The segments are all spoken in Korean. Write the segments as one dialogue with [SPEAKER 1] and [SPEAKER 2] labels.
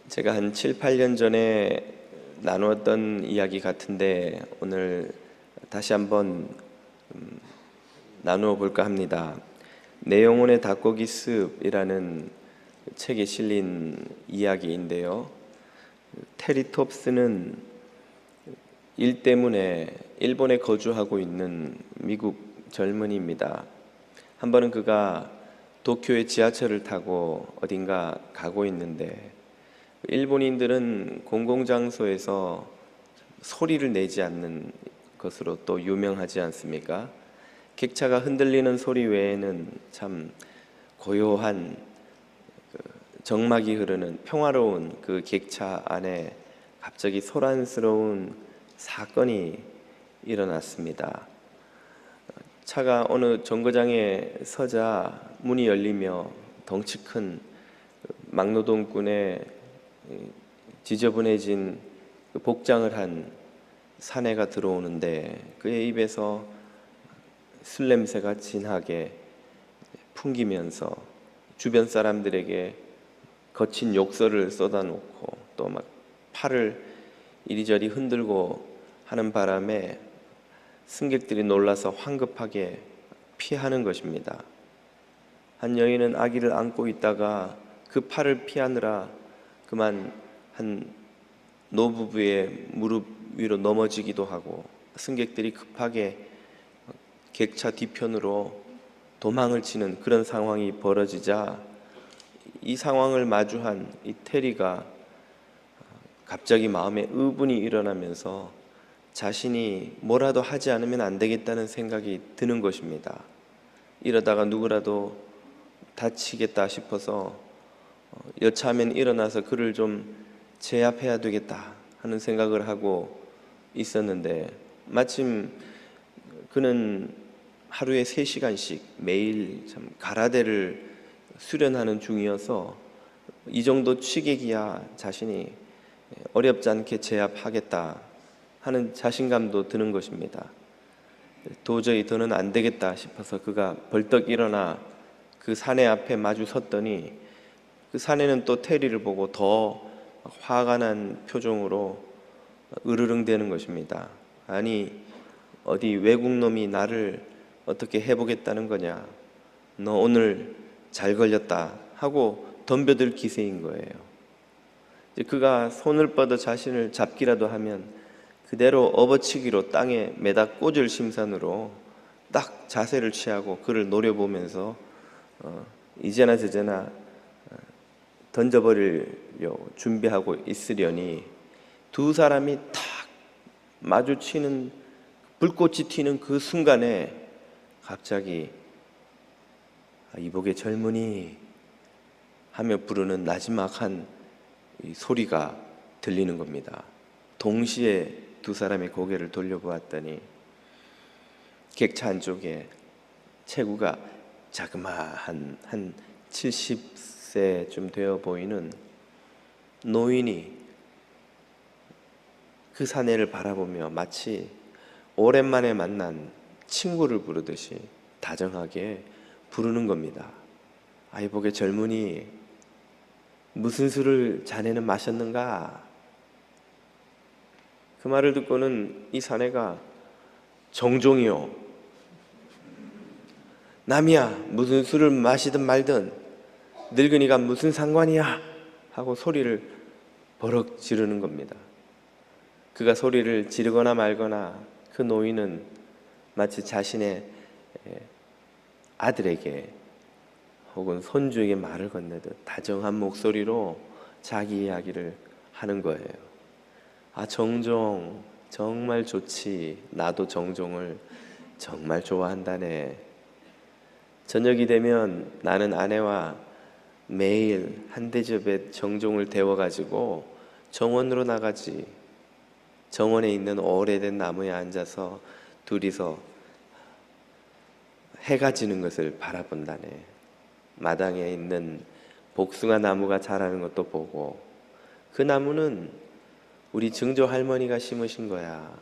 [SPEAKER 1] 제가 한 7, 8년 전에 나누었던 이야기 같은데 오늘 다시 한번 나누어 볼까 합니다. 내 영혼의 닭고기 습이라는 책에 실린 이야기인데요. 테리 톱스는 일 때문에 일본에 거주하고 있는 미국 젊은이입니다. 한 번은 그가 도쿄의 지하철을 타고 어딘가 가고 있는데 일본인들은 공공장소에서 소리를 내지 않는 것으로 또 유명하지 않습니까? 객차가 흔들리는 소리 외에는 참 고요한 정막이 흐르는 평화로운 그 객차 안에 갑자기 소란스러운 사건이 일어났습니다. 차가 어느 정거장에 서자 문이 열리며 덩치 큰 막노동꾼의 지저분해진 복장을 한 사내가 들어오는데 그의 입에서 술 냄새가 진하게 풍기면서 주변 사람들에게 거친 욕설을 쏟아놓고 또 막 팔을 이리저리 흔들고 하는 바람에 승객들이 놀라서 황급하게 피하는 것입니다. 한 여인은 아기를 안고 있다가 그 팔을 피하느라 그만 한 노부부의 무릎 위로 넘어지기도 하고 승객들이 급하게 객차 뒤편으로 도망을 치는 그런 상황이 벌어지자 이 상황을 마주한 이 테리가 갑자기 마음에 의분이 일어나면서 자신이 뭐라도 하지 않으면 안 되겠다는 생각이 드는 것입니다. 이러다가 누구라도 다치겠다 싶어서 여차하면 일어나서 그를 좀 제압해야 되겠다 하는 생각을 하고 있었는데 마침 그는 하루에 3시간씩 매일 참 가라데를 수련하는 중이어서 이 정도 취객이야 자신이 어렵지 않게 제압하겠다 하는 자신감도 드는 것입니다. 도저히 더는 안 되겠다 싶어서 그가 벌떡 일어나 그 사내 앞에 마주 섰더니 그 사내는 또 테리를 보고 더 화가 난 표정으로 으르릉대는 것입니다. 아니 어디 외국 놈이 나를 어떻게 해보겠다는 거냐, 너 오늘 잘 걸렸다 하고 덤벼들 기세인 거예요. 이제 그가 손을 뻗어 자신을 잡기라도 하면 그대로 업어치기로 땅에 매다 꽂을 심산으로 딱 자세를 취하고 그를 노려보면서 이제나 저제나 던져버리려 준비하고 있으려니 두 사람이 탁 마주치는 불꽃이 튀는 그 순간에 갑자기 이복의 젊은이 하며 부르는 나지막한 이 소리가 들리는 겁니다. 동시에 두 사람의 고개를 돌려보았더니 객차 안쪽에 체구가 자그마한 한 70세쯤 되어 보이는 노인이 그 사내를 바라보며 마치 오랜만에 만난 친구를 부르듯이 다정하게 부르는 겁니다. 아이복의 젊은이, 무슨 술을 자네는 마셨는가? 그 말을 듣고는 이 사내가 정종이요, 남이야 무슨 술을 마시든 말든 늙은이가 무슨 상관이야 하고 소리를 버럭 지르는 겁니다. 그가 소리를 지르거나 말거나 그 노인은 마치 자신의 아들에게 혹은 손주에게 말을 건네듯 다정한 목소리로 자기 이야기를 하는 거예요. 아, 정종 정말 좋지. 나도 정종을 정말 좋아한다네. 저녁이 되면 나는 아내와 매일 한 대접에 정종을 데워가지고 정원으로 나가지. 정원에 있는 오래된 나무에 앉아서 둘이서 해가 지는 것을 바라본다네. 마당에 있는 복숭아 나무가 자라는 것도 보고, 그 나무는 우리 증조 할머니가 심으신 거야.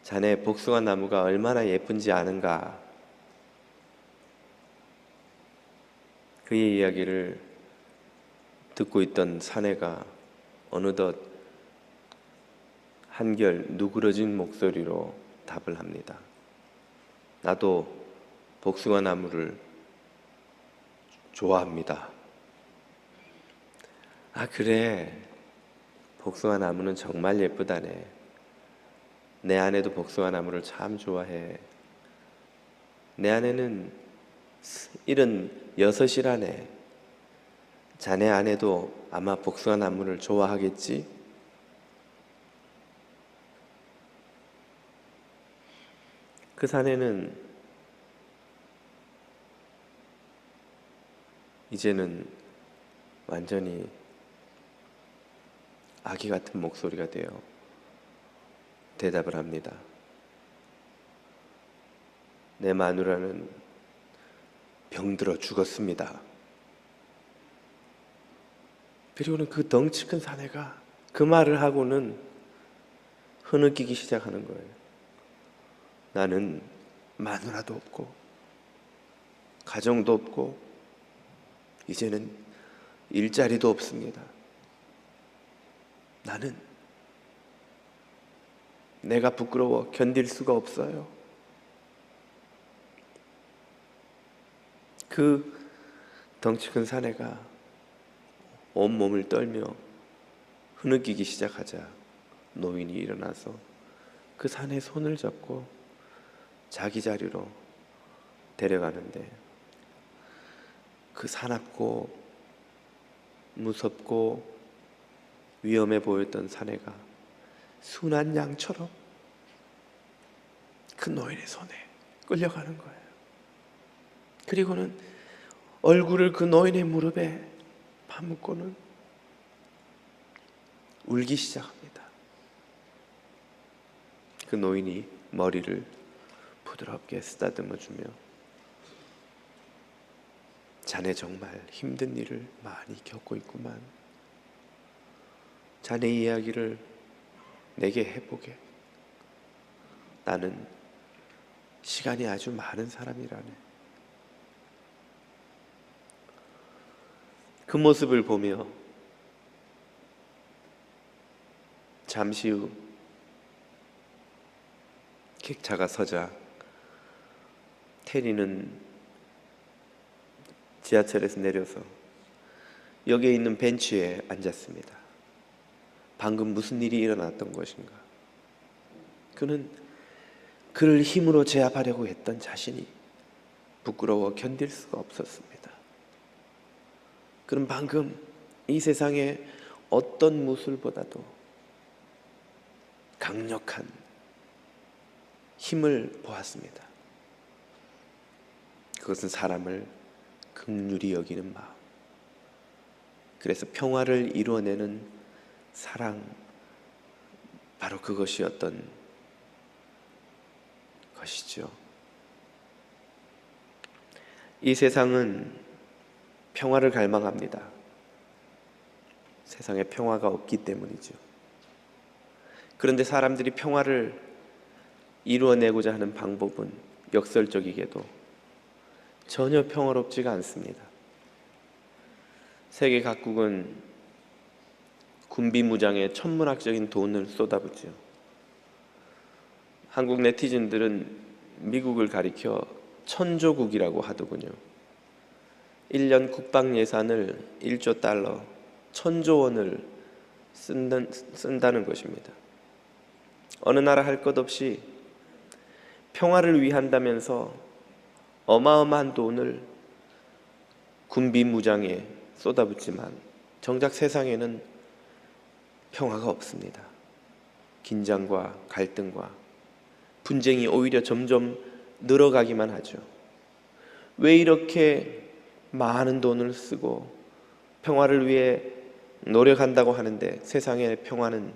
[SPEAKER 1] 자네 복숭아 나무가 얼마나 예쁜지 아는가? 그의 이야기를 듣고 있던 사내가 어느덧 한결 누그러진 목소리로 답을 합니다. 나도 복숭아 나무를 좋아합니다. 아, 그래. 복숭아 나무는 정말 예쁘다네. 내 아내도 복숭아 나무를 참 좋아해. 내 아내는 76이라네. 자네 아내도 아마 복숭아 나무를 좋아하겠지? 그 사내는 이제는 완전히 아기 같은 목소리가 되어 대답을 합니다. 내 마누라는 병들어 죽었습니다. 그리고는 그 덩치 큰 사내가 그 말을 하고는 흐느끼기 시작하는 거예요. 나는 마누라도 없고 가정도 없고 이제는 일자리도 없습니다. 나는 내가 부끄러워 견딜 수가 없어요. 그 덩치 큰 사내가 온몸을 떨며 흐느끼기 시작하자 노인이 일어나서 그 사내의 손을 잡고 자기 자리로 데려가는데, 그 사납고 무섭고 위험해 보였던 사내가 순한 양처럼 그 노인의 손에 끌려가는 거예요. 그리고는 얼굴을 그 노인의 무릎에 파묻고는 울기 시작합니다. 그 노인이 머리를 부드럽게 쓰다듬어 주며 자네 정말 힘든 일을 많이 겪고 있구만. 자네 이야기를 내게 해보게. 나는 시간이 아주 많은 사람이라네. 그 모습을 보며 잠시 후 객차가 서자 테리는 지하철에서 내려서 역에 있는 벤치에 앉았습니다. 방금 무슨 일이 일어났던 것인가? 그는 그를 힘으로 제압하려고 했던 자신이 부끄러워 견딜 수가 없었습니다. 그는 방금 이 세상에 어떤 무술보다도 강력한 힘을 보았습니다. 그것은 사람을 긍휼히 여기는 마음, 그래서 평화를 이루어내는 사랑, 바로 그것이었던 것이죠. 이 세상은 평화를 갈망합니다. 세상에 평화가 없기 때문이죠. 그런데 사람들이 평화를 이루어내고자 하는 방법은 역설적이게도 전혀 평화롭지가 않습니다. 세계 각국은 군비 무장에 천문학적인 돈을 쏟아붓죠. 한국 네티즌들은 미국을 가리켜 천조국이라고 하더군요. 1년 국방 예산을 1조 달러, 1000조 원을 쓴다는 것입니다. 어느 나라 할 것 없이 평화를 위한다면서 어마어마한 돈을 군비 무장에 쏟아붓지만 정작 세상에는 평화가 없습니다. 긴장과 갈등과 분쟁이 오히려 점점 늘어가기만 하죠. 왜 이렇게 많은 돈을 쓰고 평화를 위해 노력한다고 하는데 세상에 평화는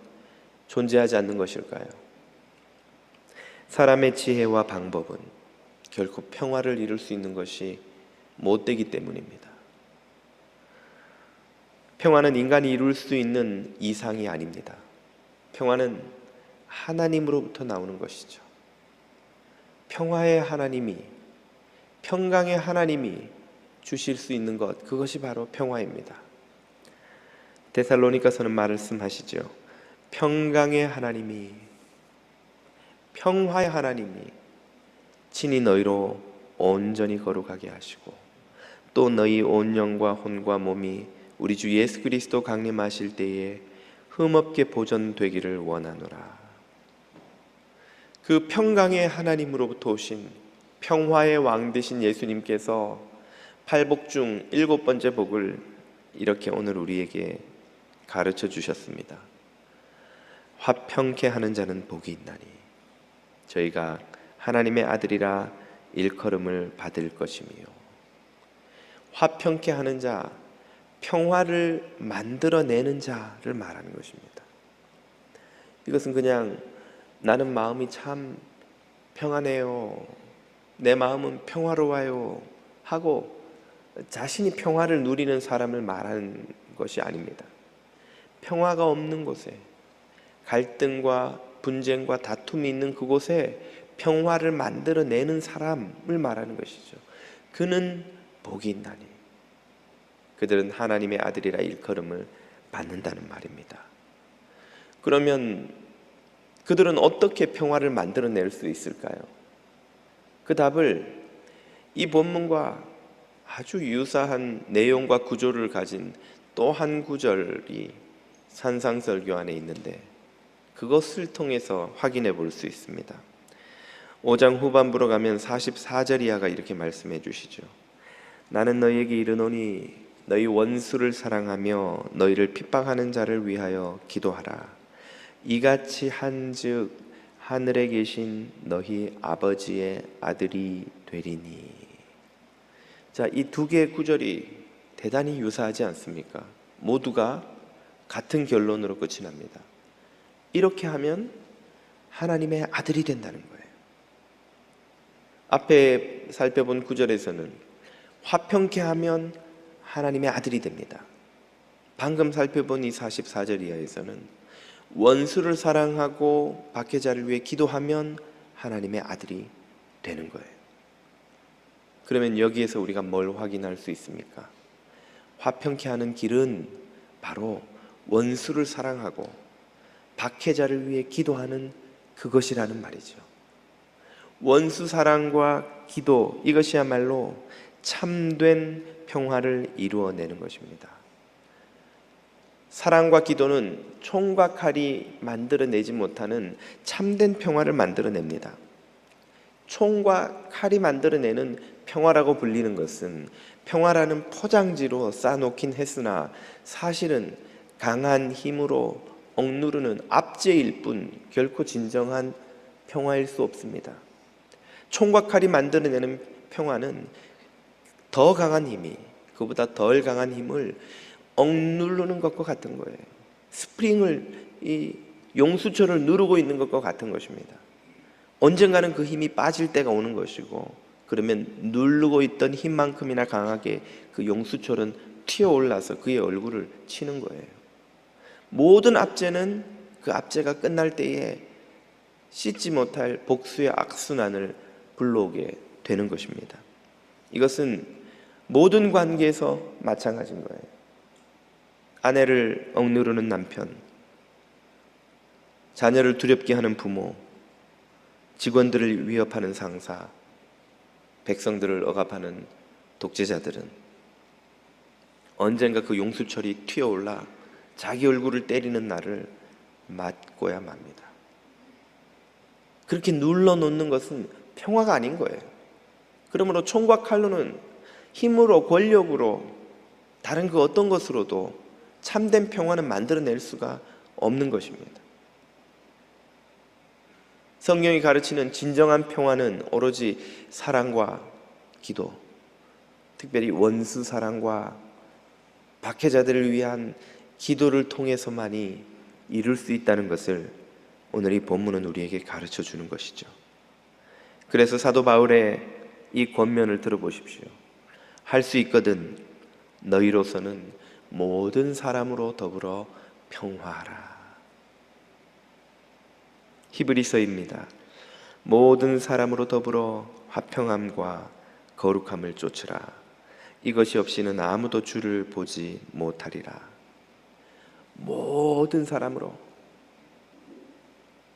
[SPEAKER 1] 존재하지 않는 것일까요? 사람의 지혜와 방법은 결코 평화를 이룰 수 있는 것이 못되기 때문입니다. 평화는 인간이 이룰 수 있는 이상이 아닙니다. 평화는 하나님으로부터 나오는 것이죠. 평화의 하나님이, 평강의 하나님이 주실 수 있는 것, 그것이 바로 평화입니다. 데살로니가서는 말씀하시죠. 평강의 하나님이, 평화의 하나님이 친히 너희로 온전히 거룩하게 하시고 또 너희 온 영과 혼과 몸이 우리 주 예수 그리스도 강림하실 때에 흠없게 보존되기를 원하노라. 그 평강의 하나님으로부터 오신 평화의 왕 되신 예수님께서 팔복 중 7번째 복을 이렇게 오늘 우리에게 가르쳐 주셨습니다. 화평케 하는 자는 복이 있나니 저희가 하나님의 아들이라 일컬음을 받을 것이며. 화평케 하는 자, 평화를 만들어내는 자를 말하는 것입니다. 이것은 그냥 나는 마음이 참 평안해요, 내 마음은 평화로워요 하고 자신이 평화를 누리는 사람을 말하는 것이 아닙니다. 평화가 없는 곳에, 갈등과 분쟁과 다툼이 있는 그곳에 평화를 만들어내는 사람을 말하는 것이죠. 그는 복이 있나니 그들은 하나님의 아들이라 일컬음을 받는다는 말입니다. 그러면 그들은 어떻게 평화를 만들어낼 수 있을까요? 그 답을 이 본문과 아주 유사한 내용과 구조를 가진 또 한 구절이 산상설교 안에 있는데 그것을 통해서 확인해 볼 수 있습니다. 5장 후반부로 가면 44절 이하가 이렇게 말씀해 주시죠. 나는 너희에게 이르노니 너희 원수를 사랑하며 너희를 핍박하는 자를 위하여 기도하라. 이같이 한즉 하늘에 계신 너희 아버지의 아들이 되리니. 자, 이 두 개의 구절이 대단히 유사하지 않습니까? 모두가 같은 결론으로 끝이 납니다. 이렇게 하면 하나님의 아들이 된다는 거예요. 앞에 살펴본 구절에서는 화평케 하면 하나님의 아들이 됩니다. 방금 살펴본 이 44절 이하에서는 원수를 사랑하고 박해자를 위해 기도하면 하나님의 아들이 되는 거예요. 그러면 여기에서 우리가 뭘 확인할 수 있습니까? 화평케 하는 길은 바로 원수를 사랑하고 박해자를 위해 기도하는 그것이라는 말이죠. 원수 사랑과 기도, 이것이야말로 참된 평화를 이루어내는 것입니다. 사랑과 기도는 총과 칼이 만들어내지 못하는 참된 평화를 만들어냅니다. 총과 칼이 만들어내는 평화라고 불리는 것은 평화라는 포장지로 쌓아놓긴 했으나 사실은 강한 힘으로 억누르는 압제일 뿐 결코 진정한 평화일 수 없습니다. 총과 칼이 만들어내는 평화는 더 강한 힘이, 그보다 덜 강한 힘을 억누르는 것과 같은 거예요. 스프링을, 이 용수철을 누르고 있는 것과 같은 것입니다. 언젠가는 그 힘이 빠질 때가 오는 것이고, 그러면 누르고 있던 힘만큼이나 강하게 그 용수철은 튀어올라서 그의 얼굴을 치는 거예요. 모든 압제는 그 압제가 끝날 때에 씻지 못할 복수의 악순환을 불러오게 되는 것입니다. 이것은 모든 관계에서 마찬가지인 거예요. 아내를 억누르는 남편, 자녀를 두렵게 하는 부모, 직원들을 위협하는 상사, 백성들을 억압하는 독재자들은 언젠가 그 용수철이 튀어올라 자기 얼굴을 때리는 날을 맞고야 맙니다. 그렇게 눌러놓는 것은 평화가 아닌 거예요. 그러므로 총과 칼로는 힘으로, 권력으로, 다른 그 어떤 것으로도 참된 평화는 만들어낼 수가 없는 것입니다. 성경이 가르치는 진정한 평화는 오로지 사랑과 기도, 특별히 원수 사랑과 박해자들을 위한 기도를 통해서만이 이룰 수 있다는 것을 오늘 이 본문은 우리에게 가르쳐 주는 것이죠. 그래서 사도 바울의 이 권면을 들어보십시오. 할 수 있거든 너희로서는 모든 사람으로 더불어 평화하라. 히브리서입니다. 모든 사람으로 더불어 화평함과 거룩함을 쫓으라. 이것이 없이는 아무도 주를 보지 못하리라. 모든 사람으로,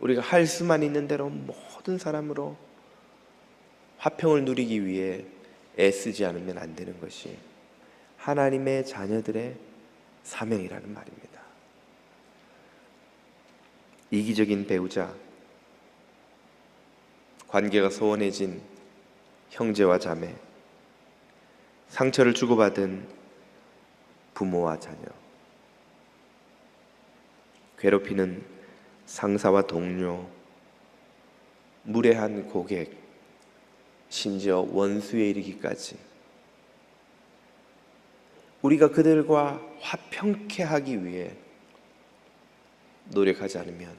[SPEAKER 1] 우리가 할 수만 있는 대로 모든 사람으로 화평을 누리기 위해 애쓰지 않으면 안 되는 것이 하나님의 자녀들의 사명이라는 말입니다. 이기적인 배우자, 관계가 소원해진 형제와 자매, 상처를 주고받은 부모와 자녀, 괴롭히는 상사와 동료, 무례한 고객, 심지어 원수에 이르기까지 우리가 그들과 화평케 하기 위해 노력하지 않으면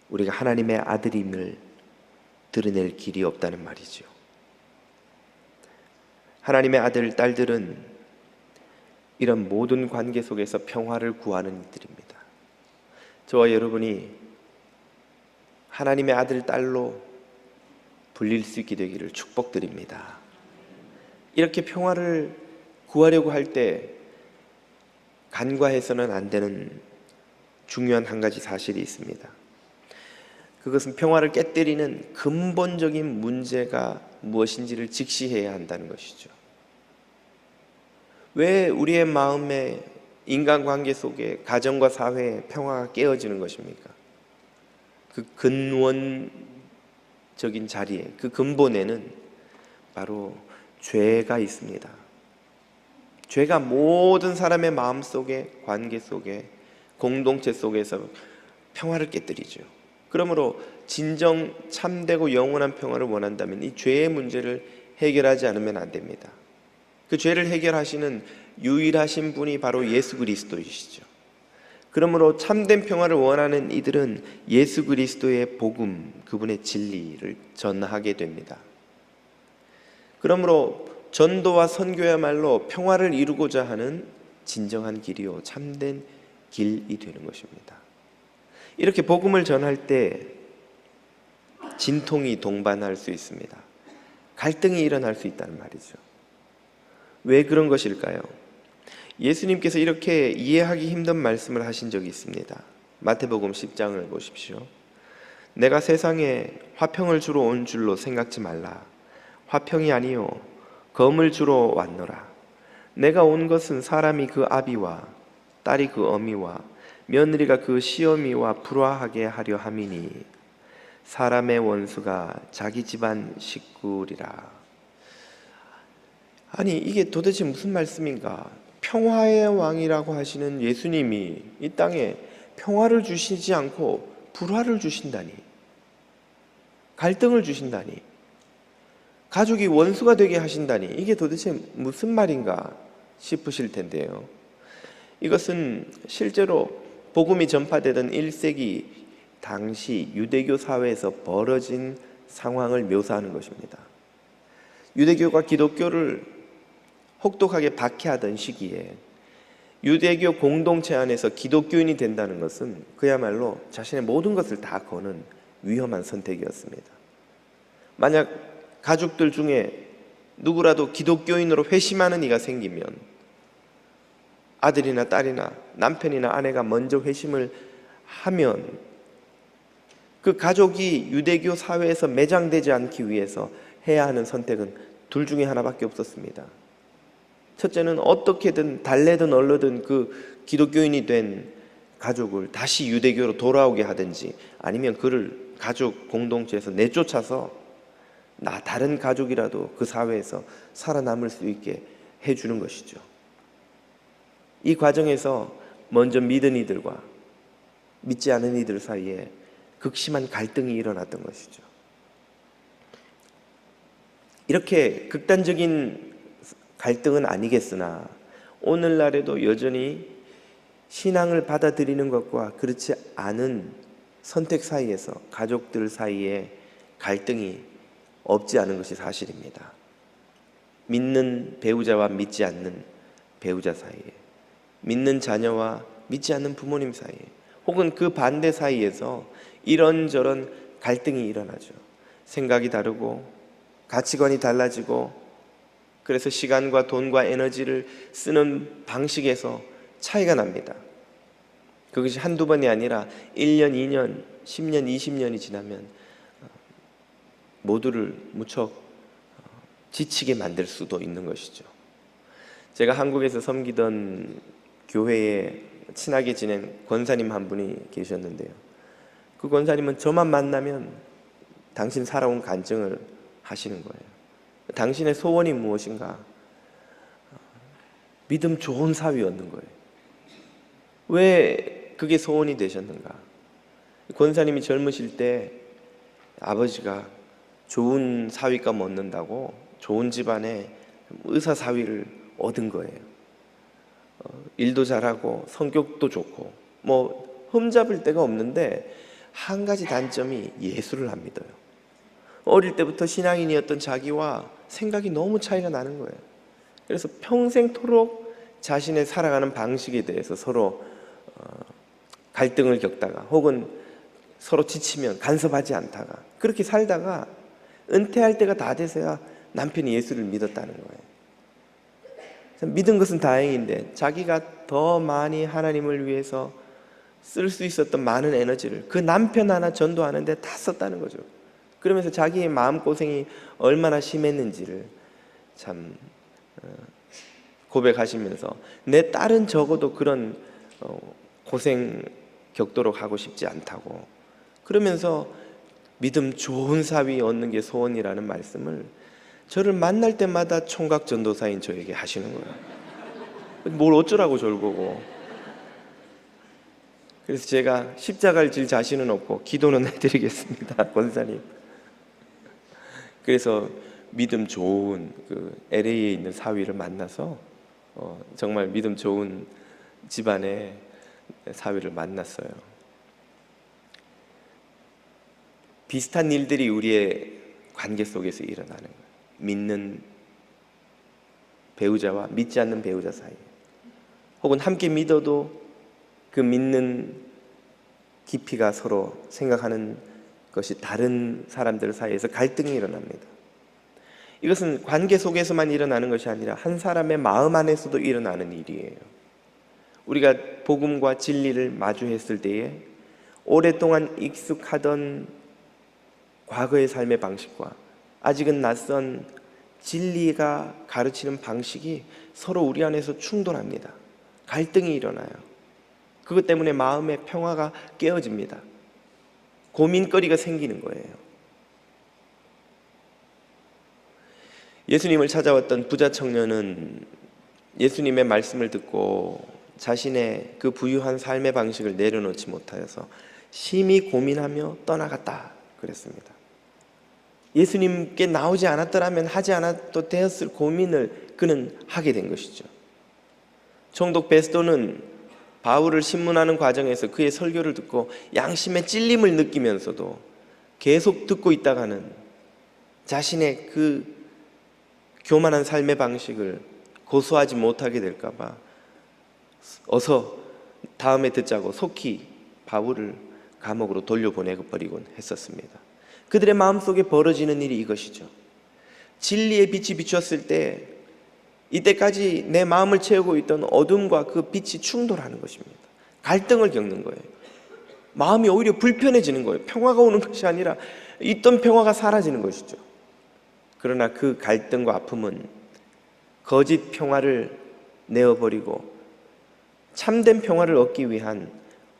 [SPEAKER 1] 우리가 하나님의 아들임을 드러낼 길이 없다는 말이죠. 하나님의 아들, 딸들은 이런 모든 관계 속에서 평화를 구하는 이들입니다. 저와 여러분이 하나님의 아들, 딸로 불릴 수 있게 되기를 축복드립니다. 이렇게 평화를 구하려고 할 때 간과해서는 안 되는 중요한 한 가지 사실이 있습니다. 그것은 평화를 깨뜨리는 근본적인 문제가 무엇인지를 직시해야 한다는 것이죠. 왜 우리의 마음에, 인간관계 속에, 가정과 사회에 평화가 깨어지는 것입니까? 그 근원적인 자리에, 그 근본에는 바로 죄가 있습니다. 죄가 모든 사람의 마음 속에, 관계 속에, 공동체 속에서 평화를 깨뜨리죠. 그러므로 진정 참되고 영원한 평화를 원한다면 이 죄의 문제를 해결하지 않으면 안 됩니다. 그 죄를 해결하시는 유일하신 분이 바로 예수 그리스도이시죠. 그러므로 참된 평화를 원하는 이들은 예수 그리스도의 복음, 그분의 진리를 전하게 됩니다. 그러므로 전도와 선교야말로 평화를 이루고자 하는 진정한 길이요, 참된 길이 되는 것입니다. 이렇게 복음을 전할 때 진통이 동반할 수 있습니다. 갈등이 일어날 수 있다는 말이죠. 왜 그런 것일까요? 예수님께서 이렇게 이해하기 힘든 말씀을 하신 적이 있습니다. 마태복음 10장을 보십시오. 내가 세상에 화평을 주러 온 줄로 생각지 말라. 화평이 아니요 검을 주러 왔노라. 내가 온 것은 사람이 그 아비와 딸이 그 어미와 며느리가 그 시어미와 불화하게 하려 함이니 사람의 원수가 자기 집안 식구리라. 아니, 이게 도대체 무슨 말씀인가? 평화의 왕이라고 하시는 예수님이 이 땅에 평화를 주시지 않고 불화를 주신다니, 갈등을 주신다니, 가족이 원수가 되게 하신다니, 이게 도대체 무슨 말인가 싶으실 텐데요. 이것은 실제로 복음이 전파되던 1세기 당시 유대교 사회에서 벌어진 상황을 묘사하는 것입니다. 유대교가 기독교를 혹독하게 박해하던 시기에 유대교 공동체 안에서 기독교인이 된다는 것은 그야말로 자신의 모든 것을 다 거는 위험한 선택이었습니다. 만약 가족들 중에 누구라도 기독교인으로 회심하는 이가 생기면 아들이나 딸이나 남편이나 아내가 먼저 회심을 하면 그 가족이 유대교 사회에서 매장되지 않기 위해서 해야 하는 선택은 둘 중에 하나밖에 없었습니다. 첫째는 어떻게든 달래든 얼르든 그 기독교인이 된 가족을 다시 유대교로 돌아오게 하든지, 아니면 그를 가족 공동체에서 내쫓아서 다른 가족이라도 그 사회에서 살아남을 수 있게 해주는 것이죠. 이 과정에서 먼저 믿은 이들과 믿지 않은 이들 사이에 극심한 갈등이 일어났던 것이죠. 이렇게 극단적인 갈등은 아니겠으나 오늘날에도 여전히 신앙을 받아들이는 것과 그렇지 않은 선택 사이에서 가족들 사이에 갈등이 없지 않은 것이 사실입니다. 믿는 배우자와 믿지 않는 배우자 사이에, 믿는 자녀와 믿지 않는 부모님 사이에, 혹은 그 반대 사이에서 이런저런 갈등이 일어나죠. 생각이 다르고 가치관이 달라지고, 그래서 시간과 돈과 에너지를 쓰는 방식에서 차이가 납니다. 그것이 한두 번이 아니라 1년, 2년, 10년, 20년이 지나면 모두를 무척 지치게 만들 수도 있는 것이죠. 제가 한국에서 섬기던 교회에 친하게 지낸 권사님 한 분이 계셨는데요. 그 권사님은 저만 만나면 당신 살아온 간증을 하시는 거예요. 당신의 소원이 무엇인가? 믿음 좋은 사위 얻는 거예요. 왜 그게 소원이 되셨는가? 권사님이 젊으실 때 아버지가 좋은 사위감 얻는다고 좋은 집안에 의사 사위를 얻은 거예요. 일도 잘하고 성격도 좋고 뭐 흠잡을 데가 없는데 한 가지 단점이 예수를 안 믿어요. 어릴 때부터 신앙인이었던 자기와 생각이 너무 차이가 나는 거예요. 그래서 평생토록 자신의 살아가는 방식에 대해서 서로 갈등을 겪다가 혹은 서로 지치면 간섭하지 않다가 그렇게 살다가 은퇴할 때가 다 돼서야 남편이 예수를 믿었다는 거예요. 믿은 것은 다행인데 자기가 더 많이 하나님을 위해서 쓸 수 있었던 많은 에너지를 그 남편 하나 전도하는데 다 썼다는 거죠. 그러면서 자기의 마음고생이 얼마나 심했는지를 참 고백하시면서 내 딸은 적어도 그런 고생 겪도록 하고 싶지 않다고, 그러면서 믿음 좋은 사위 얻는 게 소원이라는 말씀을 저를 만날 때마다 총각 전도사인 저에게 하시는 거예요. 뭘 어쩌라고 저를 보고. 그래서 제가 십자가를 질 자신은 없고 기도는 해드리겠습니다, 권사님. 그래서 믿음 좋은 그 LA에 있는 사위를 만나서 정말 믿음 좋은 집안의 사위를 만났어요. 비슷한 일들이 우리의 관계 속에서 일어나는 거예요. 믿는 배우자와 믿지 않는 배우자 사이, 혹은 함께 믿어도 그 믿는 깊이가 서로 생각하는 것이 다른 사람들 사이에서 갈등이 일어납니다. 이것은 관계 속에서만 일어나는 것이 아니라 한 사람의 마음 안에서도 일어나는 일이에요. 우리가 복음과 진리를 마주했을 때에 오랫동안 익숙하던 과거의 삶의 방식과 아직은 낯선 진리가 가르치는 방식이 서로 우리 안에서 충돌합니다. 갈등이 일어나요. 그것 때문에 마음의 평화가 깨어집니다. 고민거리가 생기는 거예요. 예수님을 찾아왔던 부자 청년은 예수님의 말씀을 듣고 자신의 그 부유한 삶의 방식을 내려놓지 못하여서 심히 고민하며 떠나갔다 그랬습니다. 예수님께 나오지 않았더라면 하지 않아도 되었을 고민을 그는 하게 된 것이죠. 총독 베스도는 바울을 신문하는 과정에서 그의 설교를 듣고 양심의 찔림을 느끼면서도 계속 듣고 있다가는 자신의 그 교만한 삶의 방식을 고수하지 못하게 될까 봐 어서 다음에 듣자고 속히 바울을 감옥으로 돌려보내고 버리곤 했었습니다. 그들의 마음속에 벌어지는 일이 이것이죠. 진리의 빛이 비추었을 때 이때까지 내 마음을 채우고 있던 어둠과 그 빛이 충돌하는 것입니다. 갈등을 겪는 거예요. 마음이 오히려 불편해지는 거예요. 평화가 오는 것이 아니라 있던 평화가 사라지는 것이죠. 그러나 그 갈등과 아픔은 거짓 평화를 내어버리고 참된 평화를 얻기 위한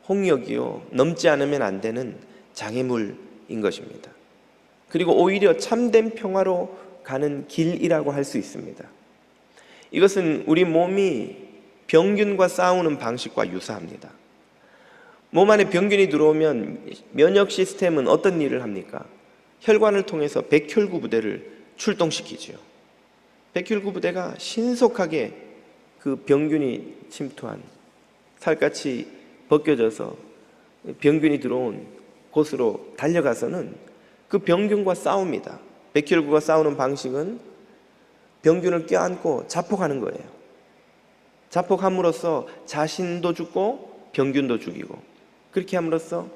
[SPEAKER 1] 홍역이요 넘지 않으면 안 되는 장애물인 것입니다. 그리고 오히려 참된 평화로 가는 길이라고 할 수 있습니다. 이것은 우리 몸이 병균과 싸우는 방식과 유사합니다. 몸 안에 병균이 들어오면 면역 시스템은 어떤 일을 합니까? 혈관을 통해서 백혈구 부대를 출동시키죠. 백혈구 부대가 신속하게 그 병균이 침투한 살갗이 벗겨져서 병균이 들어온 곳으로 달려가서는 그 병균과 싸웁니다. 백혈구가 싸우는 방식은 병균을 껴안고 자폭하는 거예요. 자폭함으로써 자신도 죽고 병균도 죽이고, 그렇게 함으로써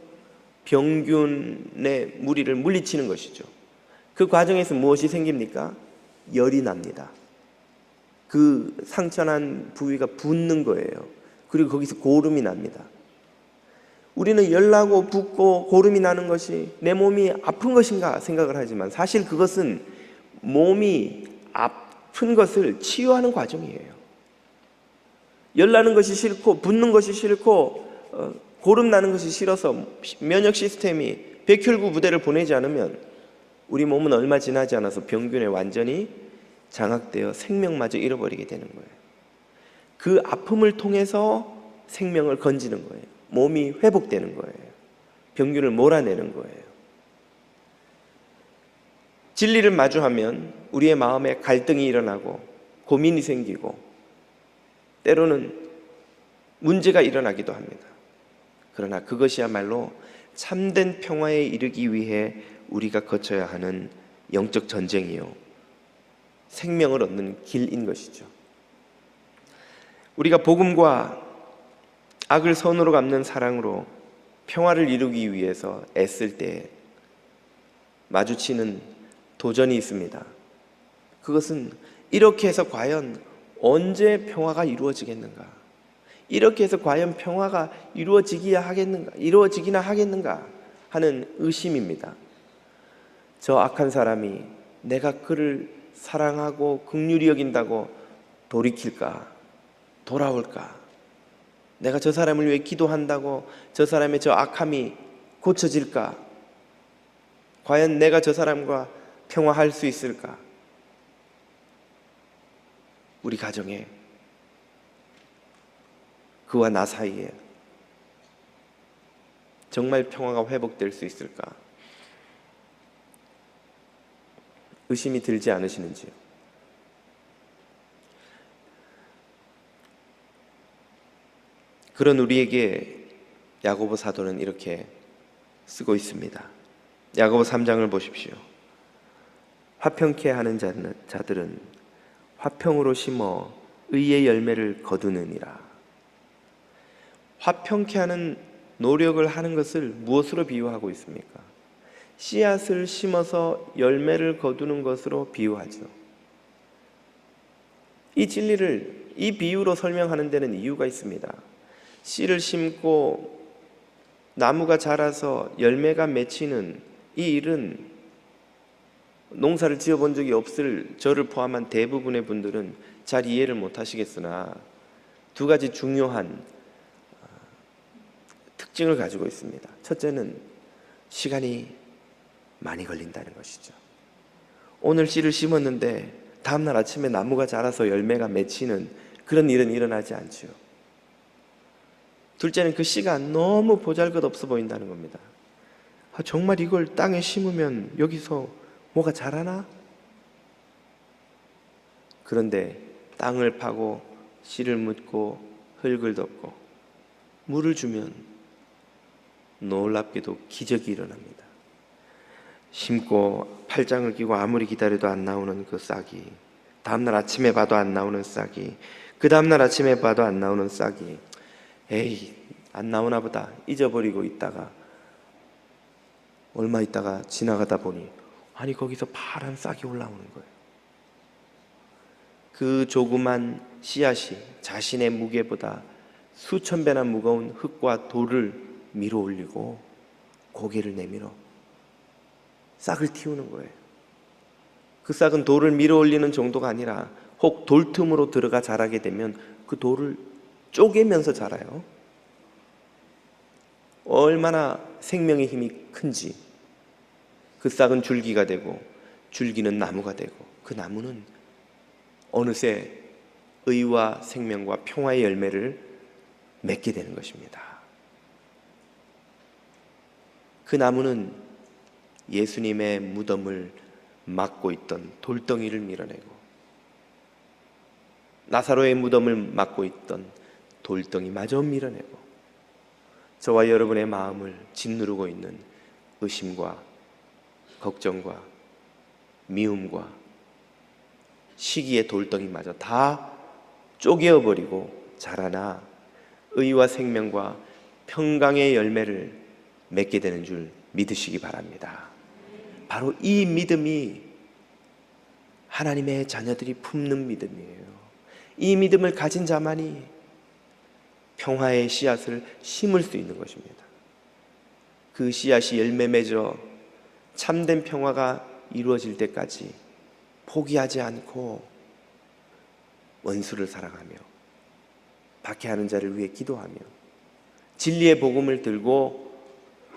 [SPEAKER 1] 병균의 무리를 물리치는 것이죠. 그 과정에서 무엇이 생깁니까? 열이 납니다. 그 상처난 부위가 붓는 거예요. 그리고 거기서 고름이 납니다. 우리는 열나고 붓고 고름이 나는 것이 내 몸이 아픈 것인가 생각을 하지만 사실 그것은 몸이 아픈 것을 치유하는 과정이에요. 열나는 것이 싫고 붓는 것이 싫고 고름 나는 것이 싫어서 면역 시스템이 백혈구 부대를 보내지 않으면 우리 몸은 얼마 지나지 않아서 병균에 완전히 장악되어 생명마저 잃어버리게 되는 거예요. 그 아픔을 통해서 생명을 건지는 거예요. 몸이 회복되는 거예요. 병균을 몰아내는 거예요. 진리를 마주하면 우리의 마음에 갈등이 일어나고 고민이 생기고 때로는 문제가 일어나기도 합니다. 그러나 그것이야말로 참된 평화에 이르기 위해 우리가 거쳐야 하는 영적 전쟁이요, 생명을 얻는 길인 것이죠. 우리가 복음과 악을 선으로 갚는 사랑으로 평화를 이루기 위해서 애쓸 때 마주치는 도전이 있습니다. 그것은 이렇게 해서 과연 언제 평화가 이루어지겠는가? 이렇게 해서 과연 평화가 이루어지기나 하겠는가 하는 의심입니다. 저 악한 사람이 내가 그를 사랑하고 긍휼히 여긴다고 돌이킬까? 돌아올까? 내가 저 사람을 위해 기도한다고 저 사람의 저 악함이 고쳐질까? 과연 내가 저 사람과 평화할 수 있을까? 우리 가정에, 그와 나 사이에 정말 평화가 회복될 수 있을까? 의심이 들지 않으시는지요? 그런 우리에게 야고보 사도는 이렇게 쓰고 있습니다. 야고보 3장을 보십시오. 화평케 하는 자들은 화평으로 심어 의의 열매를 거두느니라. 화평케 하는 노력을 하는 것을 무엇으로 비유하고 있습니까? 씨앗을 심어서 열매를 거두는 것으로 비유하죠. 이 진리를 이 비유로 설명하는 데는 이유가 있습니다. 씨를 심고 나무가 자라서 열매가 맺히는 이 일은 농사를 지어본 적이 없을 저를 포함한 대부분의 분들은 잘 이해를 못 하시겠으나 두 가지 중요한 특징을 가지고 있습니다. 첫째는 시간이 많이 걸린다는 것이죠. 오늘 씨를 심었는데 다음날 아침에 나무가 자라서 열매가 맺히는 그런 일은 일어나지 않죠. 둘째는 그 씨가 너무 보잘것없어 보인다는 겁니다. 정말 이걸 땅에 심으면 여기서 뭐가 자라나? 그런데 땅을 파고 씨를 묻고 흙을 덮고 물을 주면 놀랍게도 기적이 일어납니다. 심고 팔짱을 끼고 아무리 기다려도 안 나오는 그 싹이, 다음날 아침에 봐도 안 나오는 싹이, 그 다음날 아침에 봐도 안 나오는 싹이, 에이 안 나오나 보다 잊어버리고 있다가 얼마 있다가 지나가다 보니 아니 거기서 파란 싹이 올라오는 거예요. 그 조그만 씨앗이 자신의 무게보다 수천 배나 무거운 흙과 돌을 밀어 올리고 고개를 내밀어 싹을 틔우는 거예요. 그 싹은 돌을 밀어 올리는 정도가 아니라 혹 돌틈으로 들어가 자라게 되면 그 돌을 쪼개면서 자라요. 얼마나 생명의 힘이 큰지. 그 싹은 줄기가 되고 줄기는 나무가 되고 그 나무는 어느새 의와 생명과 평화의 열매를 맺게 되는 것입니다. 그 나무는 예수님의 무덤을 막고 있던 돌덩이를 밀어내고 나사로의 무덤을 막고 있던 돌덩이마저 밀어내고 저와 여러분의 마음을 짓누르고 있는 의심과 걱정과 미움과 시기의 돌덩이마저 다 쪼개어버리고 자라나 의와 생명과 평강의 열매를 맺게 되는 줄 믿으시기 바랍니다. 바로 이 믿음이 하나님의 자녀들이 품는 믿음이에요. 이 믿음을 가진 자만이 평화의 씨앗을 심을 수 있는 것입니다. 그 씨앗이 열매 맺어 참된 평화가 이루어질 때까지 포기하지 않고 원수를 사랑하며 박해하는 자를 위해 기도하며 진리의 복음을 들고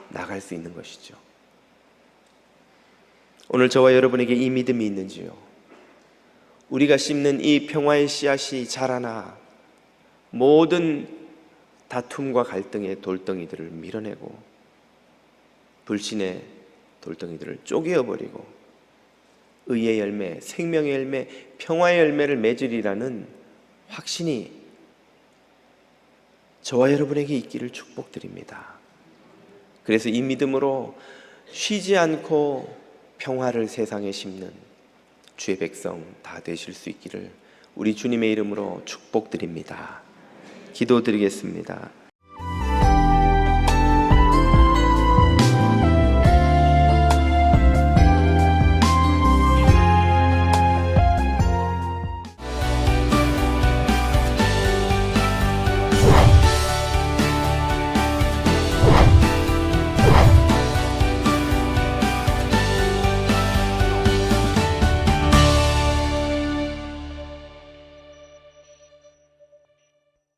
[SPEAKER 1] 나갈 수 있는 것이죠. 오늘 저와 여러분에게 이 믿음이 있는지요? 우리가 심는 이 평화의 씨앗이 자라나 모든 다툼과 갈등의 돌덩이들을 밀어내고 불신의 돌덩이들을 쪼개어버리고 의의 열매, 생명의 열매, 평화의 열매를 맺으리라는 확신이 저와 여러분에게 있기를 축복드립니다. 그래서 이 믿음으로 쉬지 않고 평화를 세상에 심는 주의 백성 다 되실 수 있기를 우리 주님의 이름으로 축복드립니다. 기도드리겠습니다.